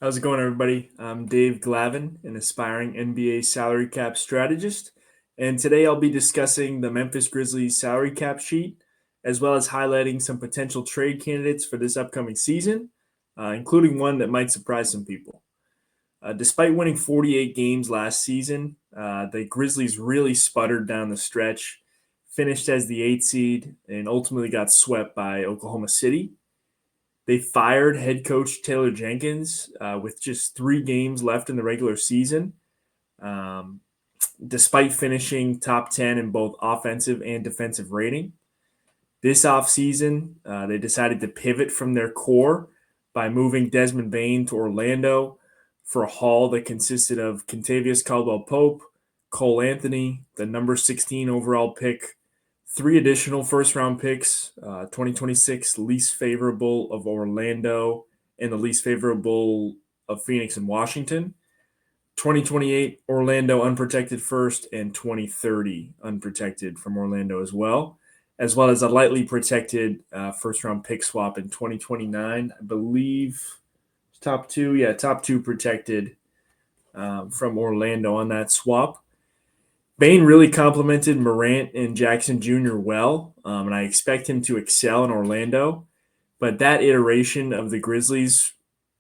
How's it going, everybody? I'm Dave Glavin, an aspiring NBA salary cap strategist, and today I'll be discussing the Memphis Grizzlies salary cap sheet, as well as highlighting some potential trade candidates for this upcoming season, including one that might surprise some people. Despite winning 48 games last season, the Grizzlies really sputtered down the stretch, finished as the 8th seed, and ultimately got swept by Oklahoma City. They fired head coach Taylor Jenkins with just 3 games left in the regular season, um, despite finishing top 10 in both offensive and defensive rating. This offseason, they decided to pivot from their core by moving Desmond Bane to Orlando for a haul that consisted of Kentavious Caldwell Pope, Cole Anthony, the number 16 overall pick, 3 additional first round picks, 2026 least favorable of Orlando and the least favorable of Phoenix and Washington, 2028 Orlando unprotected first, and 2030 unprotected from Orlando as well as a lightly protected first round pick swap in 2029. I believe top two protected from Orlando on that swap. Bane really complimented Morant and Jackson Jr. well, and I expect him to excel in Orlando. But that iteration of the Grizzlies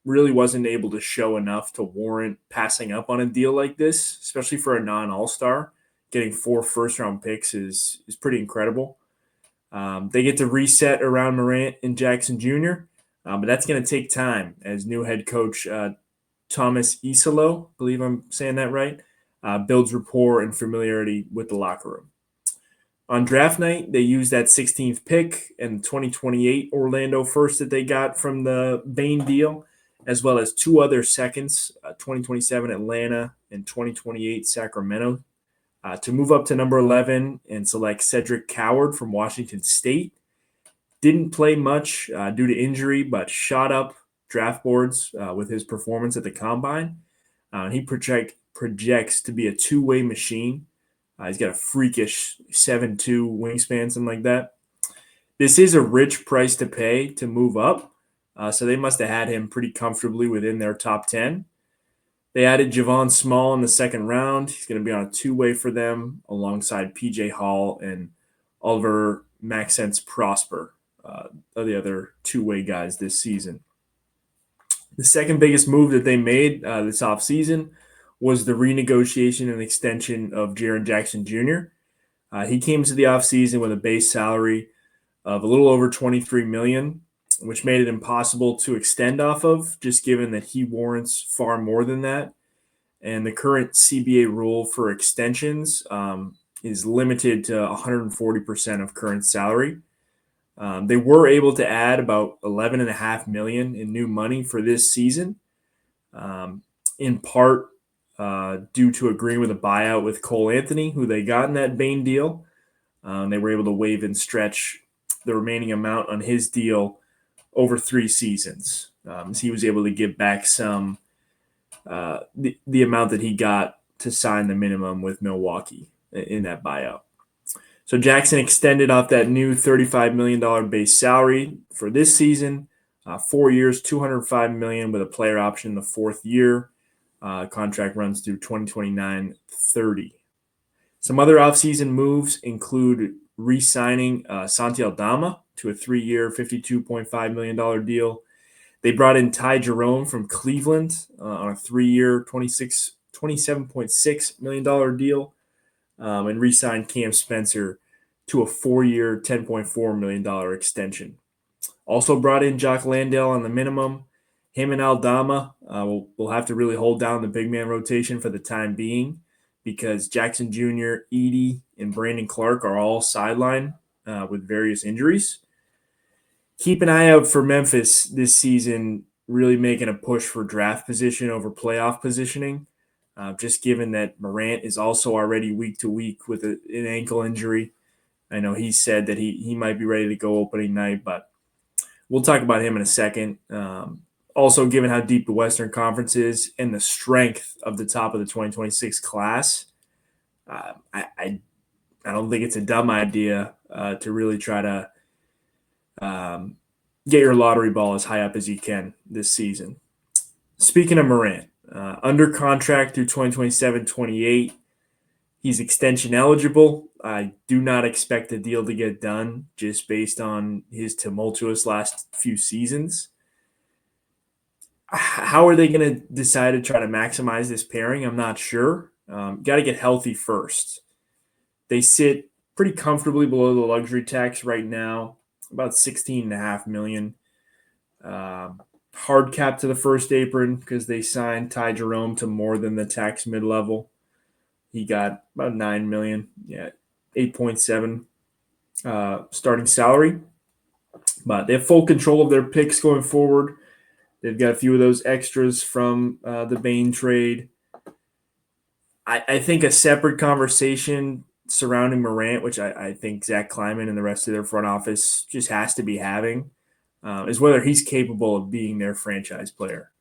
really wasn't able to show enough to warrant passing up on a deal like this, especially for a non-All Star. Getting 4 first-round picks is pretty incredible. They get to reset around Morant and Jackson Jr., but that's going to take time as new head coach Thomas Isolo, I believe I'm saying that right, builds rapport and familiarity with the locker room. On draft night, they used that 16th pick and the 2028 Orlando first that they got from the Bane deal, as well as 2 other seconds, 2027 Atlanta and 2028 Sacramento, to move up to number 11 and select Cedric Coward from Washington State. Didn't play much due to injury, but shot up draft boards with his performance at the combine. He projects to be a two-way machine. He's got a freakish 7'2" wingspan, something like that. This is a rich price to pay to move up, so they must have had him pretty comfortably within their top 10. They added Javon Small in the second round. He's going to be on a two-way for them alongside PJ Hall and Oliver Maxence Prosper, the other two-way guys this season. The second biggest move that they made this offseason was the renegotiation and extension of Jaren Jackson Jr. He came to the offseason with a base salary of a little over $23 million, which made it impossible to extend off of, just given that he warrants far more than that. And the current CBA rule for extensions is limited to 140% of current salary. They were able to add about $11.5 million in new money for this season, in part due to agreeing with a buyout with Cole Anthony, who they got in that Bane deal. They were able to waive and stretch the remaining amount on his deal over 3 seasons. So he was able to give back some the amount that he got to sign the minimum with Milwaukee in that buyout. So Jackson extended off that new $35 million base salary for this season, 4 years, $205 million with a player option in the fourth year. Contract runs through 2029-30. Some other offseason moves include re-signing Santi Aldama to a 3-year, $52.5 million deal. They brought in Ty Jerome from Cleveland on a 3-year, $27.6 million deal, and re-signed Cam Spencer to a 4-year, $10.4 million extension. Also brought in Jock Landale on the minimum. Him and Aldama will have to really hold down the big man rotation for the time being because Jackson Jr., Edey, and Brandon Clark are all sidelined with various injuries. Keep an eye out for Memphis this season, really making a push for draft position over playoff positioning, just given that Morant is also already week to week with an ankle injury. I know he said that he might be ready to go opening night, but we'll talk about him in a second. Also, given how deep the Western Conference is and the strength of the top of the 2026 class, I don't think it's a dumb idea to really try to get your lottery ball as high up as you can this season. Speaking of Morant, under contract through 2027-28, he's extension eligible. I do not expect the deal to get done just based on his tumultuous last few seasons. How are they going to decide to try to maximize this pairing? I'm not sure. Got to get healthy first. They sit pretty comfortably below the luxury tax right now, about 16.5 million. Hard cap to the first apron because they signed Ty Jerome to more than the tax mid level. He got about 9 million, 8.7 starting salary. But they have full control of their picks going forward. They've got a few of those extras from the Bain trade. I think a separate conversation surrounding Morant, which I think Zach Kleiman and the rest of their front office just has to be having, is whether he's capable of being their franchise player.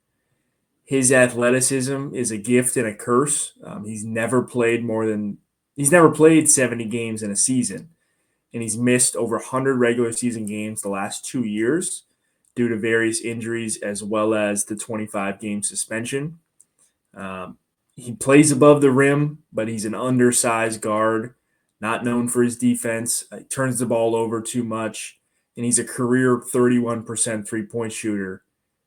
His athleticism is a gift and a curse. He's never played 70 games in a season, and he's missed over 100 regular season games the last 2 years due to various injuries as well as the 25-game suspension. He plays above the rim, but he's an undersized guard, not known for his defense. He turns the ball over too much, and he's a career 31% three-point shooter,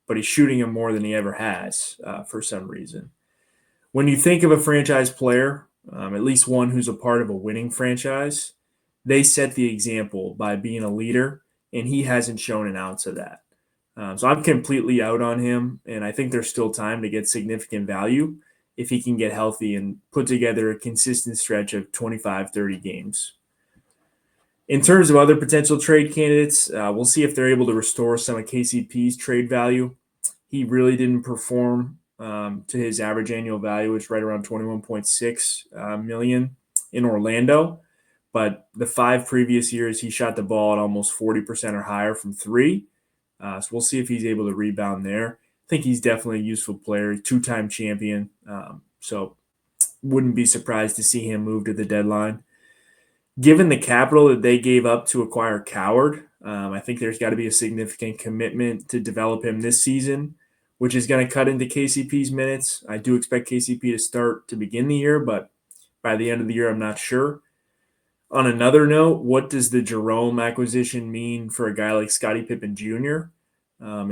but he's shooting him more than he ever has for some reason. When you think of a franchise player, at least one who's a part of a winning franchise, they set the example by being a leader, and he hasn't shown an ounce of that. So I'm completely out on him, and I think there's still time to get significant value if he can get healthy and put together a consistent stretch of 25, 30 games. In terms of other potential trade candidates, we'll see if they're able to restore some of KCP's trade value. He really didn't perform to his average annual value, which is right around 21.6 million in Orlando. But the 5 previous years, he shot the ball at almost 40% or higher from 3. So we'll see if he's able to rebound there. I think he's definitely a useful player, 2-time champion. So wouldn't be surprised to see him move to the deadline. Given the capital that they gave up to acquire Coward, I think there's got to be a significant commitment to develop him this season, which is going to cut into KCP's minutes. I do expect KCP to start to begin the year, but by the end of the year, I'm not sure. On another note, what does the Jerome acquisition mean for a guy like Scottie Pippen Jr.?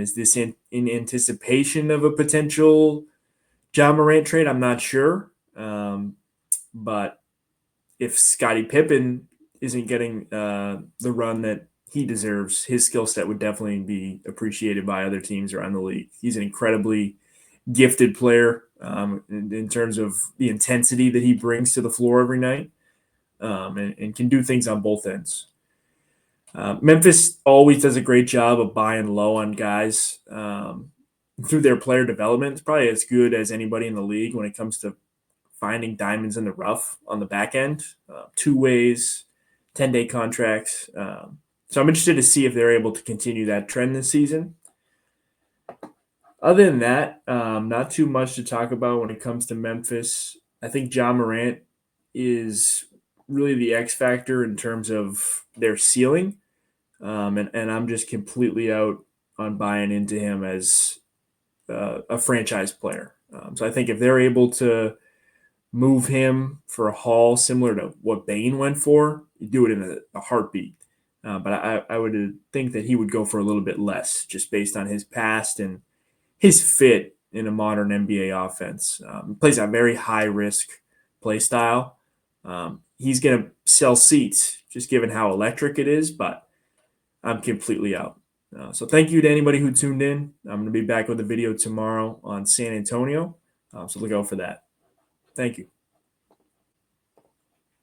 Is this in anticipation of a potential Ja Morant trade? I'm not sure. But if Scottie Pippen isn't getting the run that he deserves, his skill set would definitely be appreciated by other teams around the league. He's an incredibly gifted player in terms of the intensity that he brings to the floor every night. And can do things on both ends. Memphis always does a great job of buying low on guys through their player development. It's probably as good as anybody in the league when it comes to finding diamonds in the rough on the back end. 2 ways, 10-day contracts. So I'm interested to see if they're able to continue that trend this season. Other than that, not too much to talk about when it comes to Memphis. I think Ja Morant is really the X factor in terms of their ceiling. And I'm just completely out on buying into him as a franchise player. So I think if they're able to move him for a haul similar to what Bain went for, you do it in a heartbeat. But I would think that he would go for a little bit less just based on his past and his fit in a modern NBA offense. He plays a very high-risk play style. He's going to sell seats just given how electric it is, but I'm completely out. So thank you to anybody who tuned in. I'm going to be back with a video tomorrow on San Antonio. So look out for that. Thank you.